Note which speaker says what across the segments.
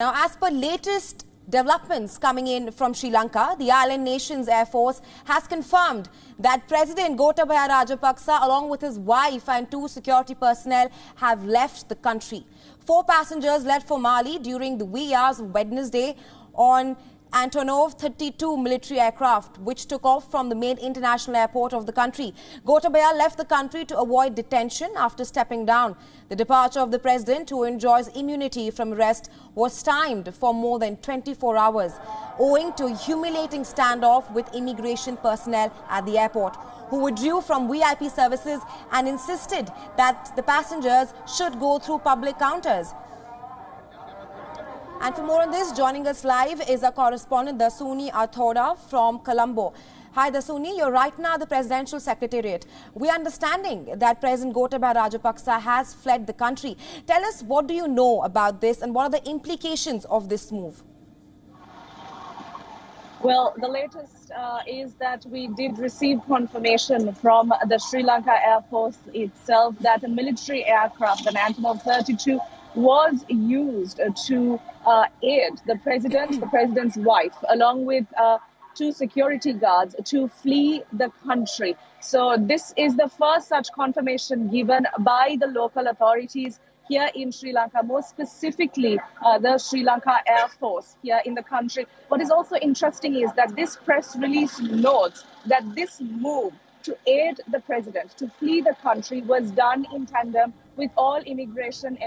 Speaker 1: Now, as per latest developments coming in from Sri Lanka, the island nation's Air Force has confirmed that President Gotabaya Rajapaksa, along with his wife and 2 security personnel, have left the country. 4 passengers left for Mali during the wee hours of Wednesday on Antonov 32 military aircraft, which took off from the main international airport of the country. Gotabaya left the country to avoid detention after stepping down. The departure of the president, who enjoys immunity from arrest, was timed for more than 24 hours, owing to a humiliating standoff with immigration personnel at the airport, who withdrew from VIP services and insisted that the passengers should go through public counters. And for more on this, joining us live is our correspondent Dasuni Athoda from Colombo. Hi Dasuni, you're right now at the Presidential Secretariat. We are understanding that President Gotabaya Rajapaksa has fled the country. Tell us, what do you know about this and what are the implications of this move?
Speaker 2: Well, the latest is that we did receive confirmation from the Sri Lanka Air Force itself that a military aircraft, an Antonov 32, was used to aid the president's wife, along with 2 security guards, to flee the country. So this is the first such confirmation given by the local authorities here in Sri Lanka, more specifically the Sri Lanka Air Force here in the country. What is also interesting is that this press release notes that this move to aid the president to flee the country was done in tandem with all immigration,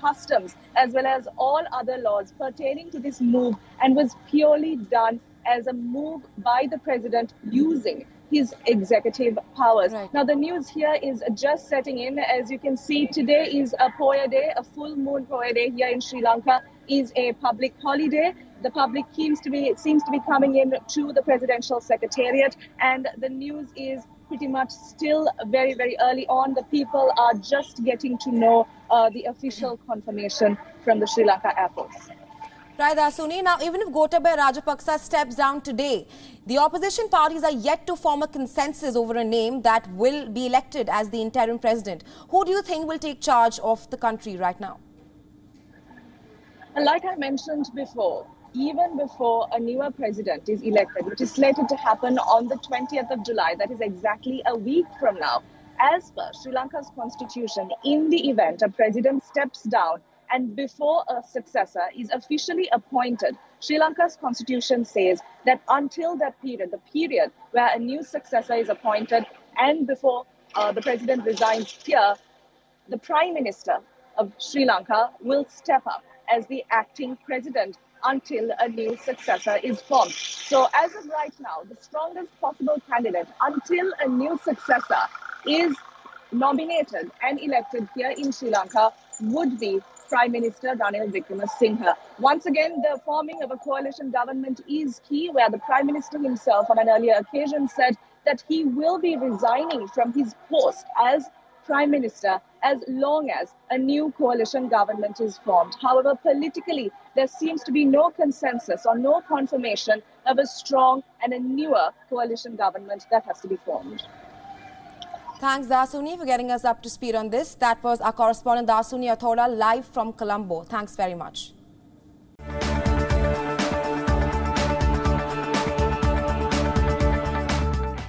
Speaker 2: customs, as well as all other laws pertaining to this move, and was purely done as a move by the president using his executive powers.
Speaker 1: Right.
Speaker 2: Now, the news here is just setting in. As you can see, today is a Poya day, a full moon Poya day here in Sri Lanka is a public holiday. The public seems to be coming in to the Presidential Secretariat, and the news is pretty much still very, very early on. The people are just getting to know the official confirmation from the Sri Lanka Air Force.
Speaker 1: Right, Dasuni. Now, even if Gotabaya Rajapaksa steps down today, the opposition parties are yet to form a consensus over a name that will be elected as the interim president. Who do you think will take charge of the country right now?
Speaker 2: And like I mentioned before, even before a newer president is elected, which is slated to happen on the 20th of July, that is exactly a week from now, as per Sri Lanka's constitution, in the event a president steps down and before a successor is officially appointed, Sri Lanka's constitution says that until that period, the period where a new successor is appointed and before the president resigns here, the Prime Minister of Sri Lanka will step up as the acting president until a new successor is formed. So as of right now, the strongest possible candidate until a new successor is nominated and elected here in Sri Lanka would be Prime Minister Ranil Wickremesinghe. Once again, the forming of a coalition government is key, where the Prime Minister himself on an earlier occasion said that he will be resigning from his post as Prime Minister as long as a new coalition government is formed. However, politically, there seems to be no consensus or no confirmation of a strong and a newer coalition government that has to be formed.
Speaker 1: Thanks, Dasuni, for getting us up to speed on this. That was our correspondent Dasuni Athoda live from Colombo. Thanks very much.